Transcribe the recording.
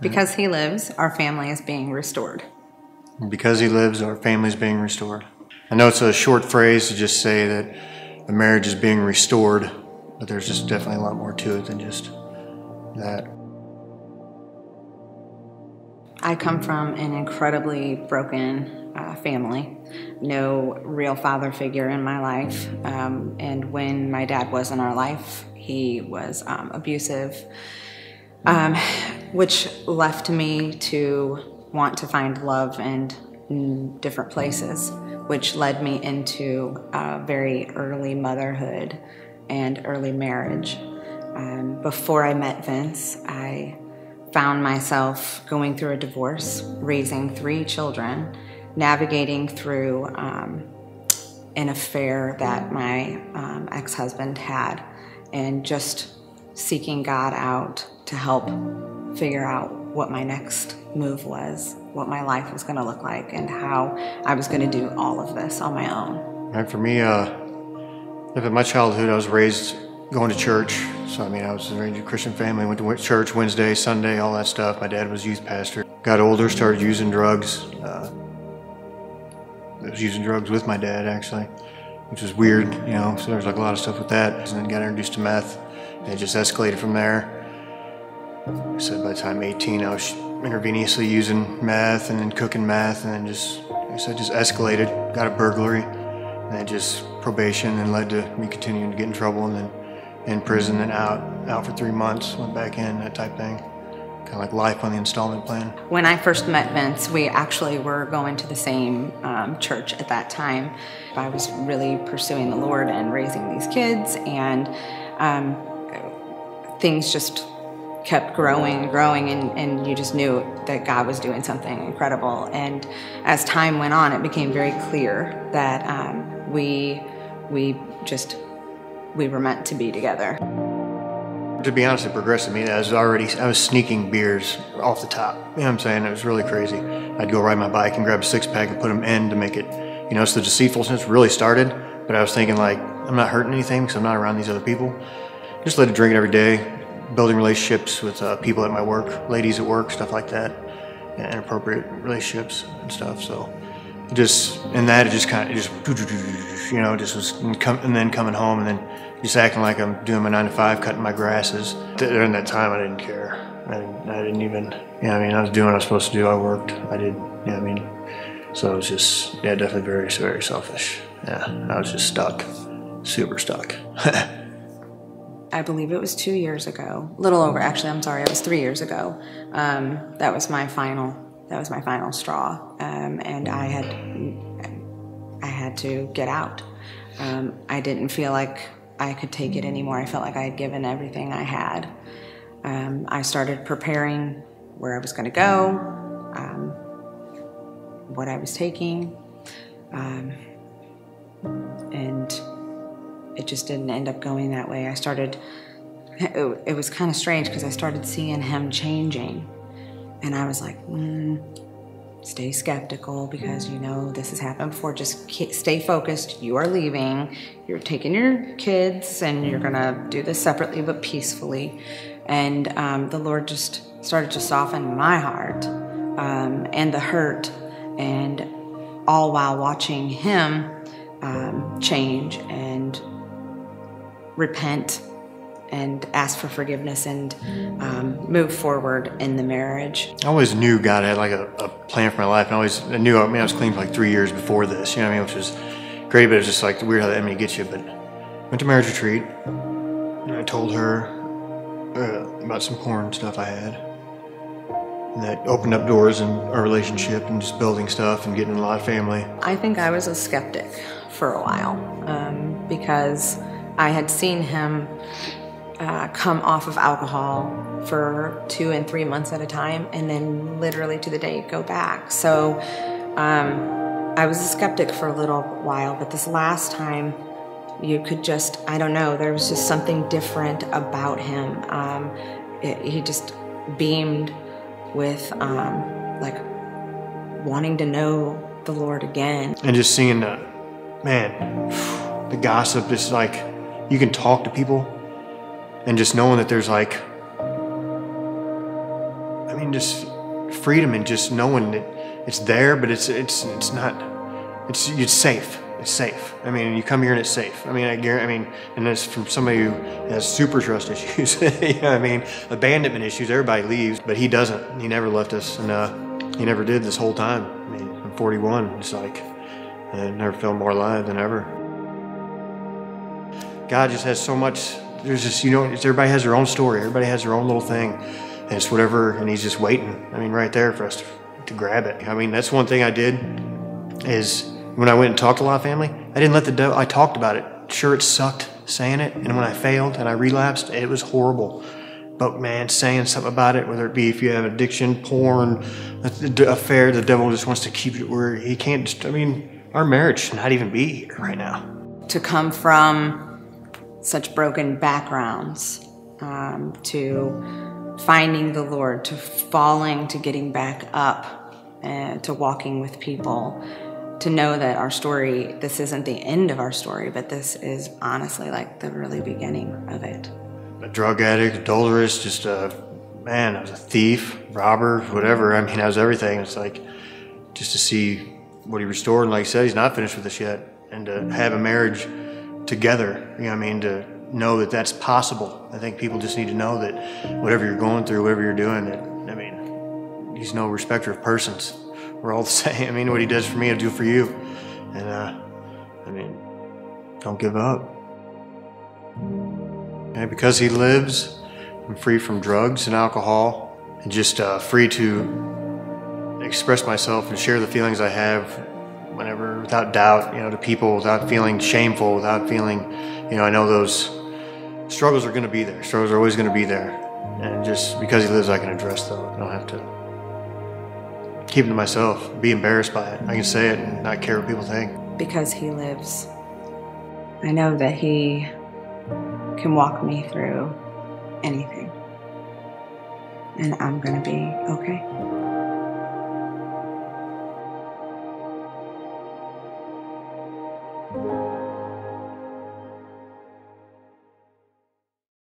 Because he lives, our family is being restored. Because he lives, our family is being restored. I know it's a short phrase to just say that a marriage is being restored, but there's just definitely a lot more to it than just that. I come from an incredibly broken family. No real father figure in my life. And when my dad was in our life, he was abusive, which left me to want to find love in different places, which led me into very early motherhood and early marriage. Before I met Vince, I found myself going through a divorce, raising 3 children, navigating through an affair that my ex-husband had, and just seeking God out to help figure out what my next move was, what my life was going to look like, and how I was going to do all of this on my own. And for me, in my childhood, I was raised going to church. So, I mean, I was raised in a Christian family, went to church Wednesday, Sunday, all that stuff. My dad was youth pastor. Got older, started using drugs. I was using drugs with my dad, actually, which was weird, you know, so there was like a lot of stuff with that. And then got introduced to meth, and it just escalated from there. I said by the time 18, I was intravenously using meth and then cooking meth, and then just escalated. Got a burglary, and then just probation, and led to me continuing to get in trouble, and then in prison, and out for 3 months, went back in, that type thing. Kind of like life on the installment plan. When I first met Vince, we actually were going to the same church at that time. I was really pursuing the Lord and raising these kids, and things just kept growing and growing, and you just knew that God was doing something incredible. And as time went on, it became very clear that we were meant to be together. To be honest, it progressed to me. I was sneaking beers off the top. You know what I'm saying? It was really crazy. I'd go ride my bike and grab a 6-pack and put them in to make it, you know, so the deceitfulness really started. But I was thinking, like, I'm not hurting anything because I'm not around these other people. Just led to drinking every day, building relationships with people at my work, ladies at work, stuff like that, and inappropriate relationships and stuff. So it just kind of, you know, just was, and then coming home and then just acting like I'm doing my 9 to 5, cutting my grasses. During that time, I didn't care. I didn't even, you know, I mean, I was doing what I was supposed to do. I worked. I did, you know what I mean? So it was just, yeah, definitely very, very selfish. Yeah, I was just stuck, super stuck. I believe it was 2 years ago, a little over, actually, I'm sorry, it was 3 years ago. That was my final straw, and I had to get out. I didn't feel like I could take it anymore. I felt like I had given everything I had. I started preparing where I was going to go, what I was taking, and it just didn't end up going that way. It was kind of strange because I started seeing him changing, and I was like, stay skeptical because, you know, this has happened before. Just stay focused. You are leaving. You're taking your kids, and you're going to do this separately but peacefully. And the Lord just started to soften my heart and the hurt, and all while watching him change and repent and ask for forgiveness and move forward in the marriage. I always knew God had like a plan for my life, and I knew, I mean, I was clean for like 3 years before this, you know what I mean, which was great, but it was just like weird how the enemy gets you. But went to marriage retreat, and I told her about some porn stuff I had, and that opened up doors in our relationship and just building stuff and getting a lot of family. I think I was a skeptic for a while because I had seen him come off of alcohol for 2 and 3 months at a time, and then literally to the day go back. So I was a skeptic for a little while, but this last time, you could just, I don't know, there was just something different about him. He just beamed with like wanting to know the Lord again. And just seeing the gossip is like, you can talk to people, and just knowing that there's like, I mean, just freedom and just knowing that it's there, but it's not, it's safe. It's safe. I mean, you come here and it's safe. I mean, and that's from somebody who has super trust issues. You know what I mean? Abandonment issues, everybody leaves, but he doesn't. He never left us, and he never did this whole time. I mean, I'm 41. It's like, I never felt more alive than ever. God just has so much. There's just, you know, everybody has their own story. Everybody has their own little thing, and it's whatever, and he's just waiting. I mean, right there for us to grab it. I mean, that's one thing I did is, when I went and talked to a lot of family, I didn't let the devil, I talked about it. Sure, it sucked saying it, and when I failed and I relapsed, it was horrible. But man, saying something about it, whether it be if you have addiction, porn, affair, the devil just wants to keep it where he can't just, I mean, our marriage should not even be here right now. To come from such broken backgrounds, to finding the Lord, to falling, to getting back up, and to walking with people, to know that our story, this isn't the end of our story, but this is honestly like the really beginning of it. A drug addict, adulteress, just man, I was a thief, robber, whatever. I mean, I was everything. It's like, just to see what he restored, and like I said, he's not finished with us yet. And to have a marriage together, you know what I mean, to know that that's possible. I think people just need to know that whatever you're going through, whatever you're doing, that, I mean, he's no respecter of persons. We're all the same. I mean, what he does for me, I'll do for you. And, I mean, don't give up. And because he lives, I'm free from drugs and alcohol, and just free to express myself and share the feelings I have whenever, without doubt, you know, to people, without feeling shameful, without feeling, you know, I know those struggles are going to be there. Struggles are always going to be there. And just because he lives, I can address those. I don't have to keep it to myself, be embarrassed by it. I can say it and not care what people think. Because he lives, I know that he can walk me through anything. And I'm gonna be okay.